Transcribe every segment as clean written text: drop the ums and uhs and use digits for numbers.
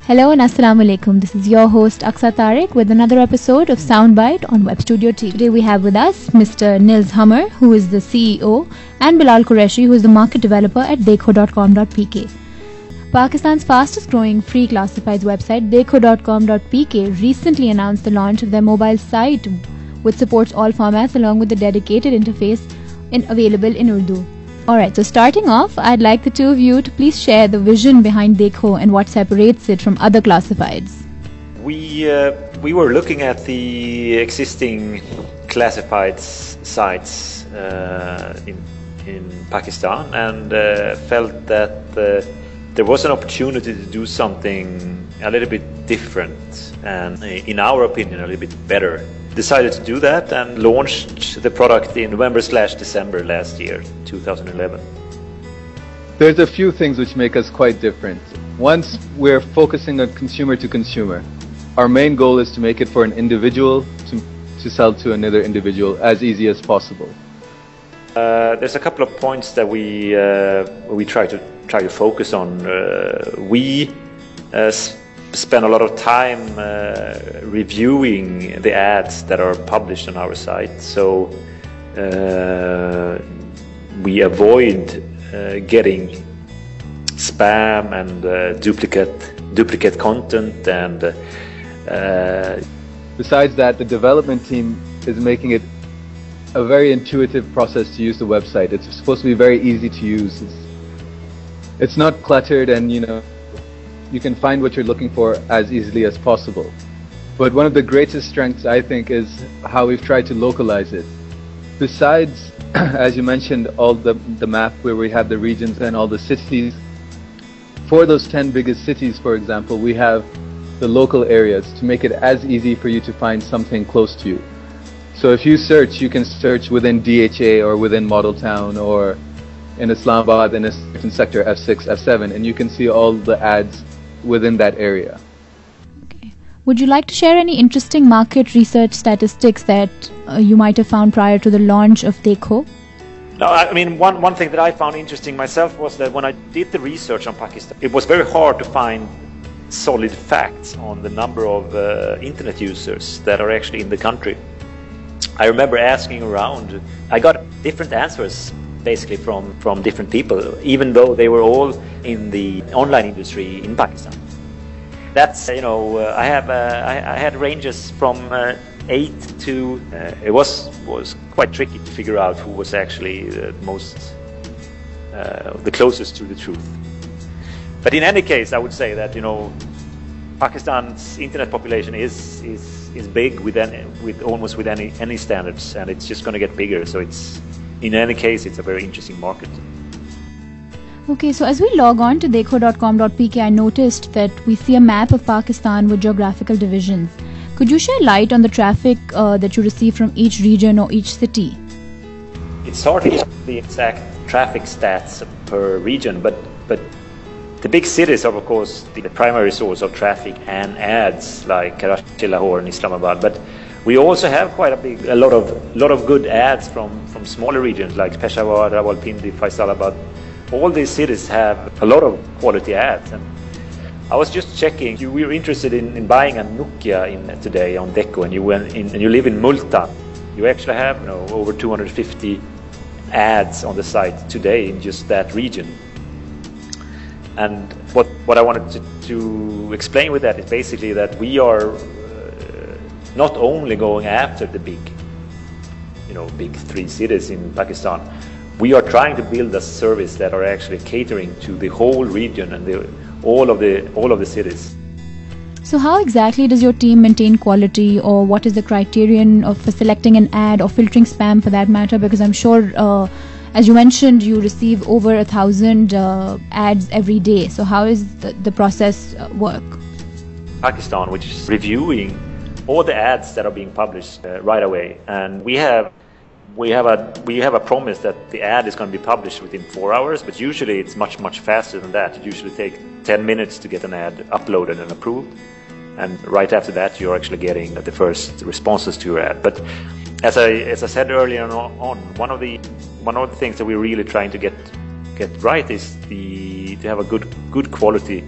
Hello and Assalamu alaikum. This is your host Aksa Tariq with another episode of Soundbyte on Web Studio TV. Today we have with us Mr. Nils Hummer, who is the CEO, and Bilal Qureshi, who is the market developer at Dekho.com.pk. Pakistan's fastest growing free classifieds website Dekho.com.pk recently announced the launch of their mobile site, which supports all formats along with a dedicated interface available in Urdu. Alright, so starting off, I'd like the two of you to please share the vision behind Dekho and what separates it from other classifieds. We were looking at the existing classifieds sites in Pakistan and felt that there was an opportunity to do something a little bit different and, in our opinion, a little bit better. Decided to do that and launched the product in November/December last year, 2011. There's a few things which make us quite different. Once we're focusing on consumer to consumer. Our main goal is to make it for an individual to sell to another individual as easy as possible. There's a couple of points that we try to focus on. We spend a lot of time reviewing the ads that are published on our site, so we avoid getting spam and duplicate content. And besides that, the development team is making it a very intuitive process to use the website. It's supposed to be very easy to use. It's not cluttered, and you can find what you're looking for as easily as possible. But one of the greatest strengths, I think, is how we've tried to localize it. Besides, as you mentioned, all the map where we have the regions and all the cities, for those 10 biggest cities, for example, we have the local areas to make it as easy for you to find something close to you. So if you search, you can search within DHA or within Model Town or in Islamabad in a certain sector, F6, F7, and you can see all the ads within that area. Okay. Would you like to share any interesting market research statistics that you might have found prior to the launch of Dekho? No, I mean, one thing that I found interesting myself was that when I did the research on Pakistan, it was very hard to find solid facts on the number of internet users that are actually in the country. I remember asking around. I got different answers basically from different people, even though they were all in the online industry in Pakistan. That's, I had ranges from 8 to, it was quite tricky to figure out who was actually the closest to the truth. But in any case, I would say that, Pakistan's internet population is big with any standards, and it's just going to get bigger. So in any case, it's a very interesting market. Okay, so as we log on to Dekho.com.pk, I noticed that we see a map of Pakistan with geographical divisions. Could you shed light on the traffic that you receive from each region or each city? It's hard to get the exact traffic stats per region, but the big cities are, of course, the primary source of traffic and ads, like Karachi, Lahore, and Islamabad. But we also have quite a lot of good ads from smaller regions like Peshawar, Rawalpindi, Faisalabad. All these cities have a lot of quality ads. And I was just checking. We were interested in buying a Nokia today on Dekho, and you live in Multan. You actually have over 250 ads on the site today in just that region. And what I wanted to explain with that is basically that we are not only going after the big 3 cities in Pakistan. We are trying to build a service that are actually catering to the whole region and all of the cities. So how exactly does your team maintain quality, or what is the criterion for selecting an ad or filtering spam for that matter? Because I'm sure, as you mentioned, you receive over 1,000 ads every day. So how is the process work? Pakistan, which is reviewing all the ads that are being published right away, and we have a promise that the ad is going to be published within 4 hours, but usually it's much faster than that. It usually takes 10 minutes to get an ad uploaded and approved, and right after that you're actually getting the first responses to your ad. But as I said earlier on, one of the things that we're really trying to get right is to have a good quality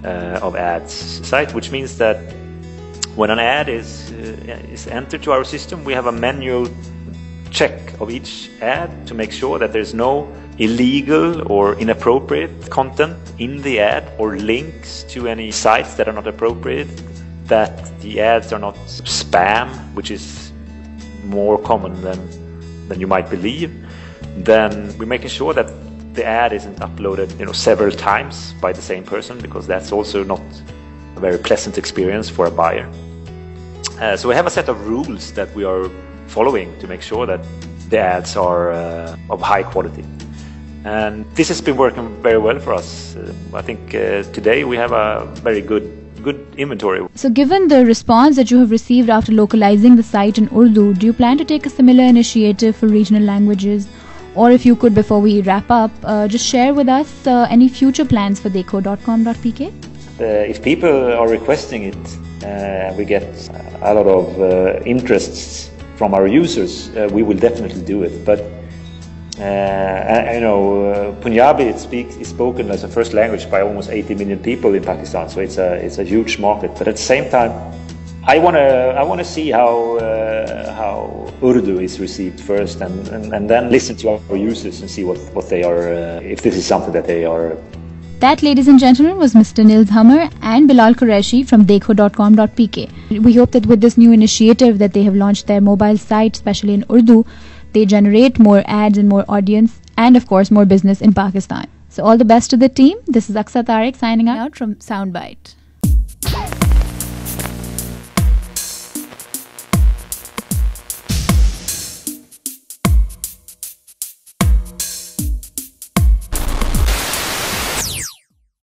of ads site, which means that when an ad is entered to our system, we have a manual check of each ad to make sure that there's no illegal or inappropriate content in the ad or links to any sites that are not appropriate, that the ads are not spam, which is more common than you might believe. Then we're making sure that the ad isn't uploaded several times by the same person, because that's also not a very pleasant experience for a buyer. So we have a set of rules that we are following to make sure that the ads are of high quality. And this has been working very well for us. I think today we have a very good inventory. So given the response that you have received after localizing the site in Urdu, do you plan to take a similar initiative for regional languages? Or if you could, before we wrap up, just share with us any future plans for dekho.com.pk? If people are requesting it, we get a lot of interests from our users, we will definitely do it. But Punjabi is spoken as a first language by almost 80 million people in Pakistan, so it's a huge market. But at the same time, I wanna see how Urdu is received first, and then listen to our users and see what they are, if this is something that they are. That, ladies and gentlemen, was Mr. Nils Hummer and Bilal Qureshi from Dekho.com.pk. We hope that with this new initiative that they have launched their mobile site, especially in Urdu, they generate more ads and more audience, and of course more business in Pakistan. So all the best to the team. This is Aksa Tariq signing out from Soundbyte.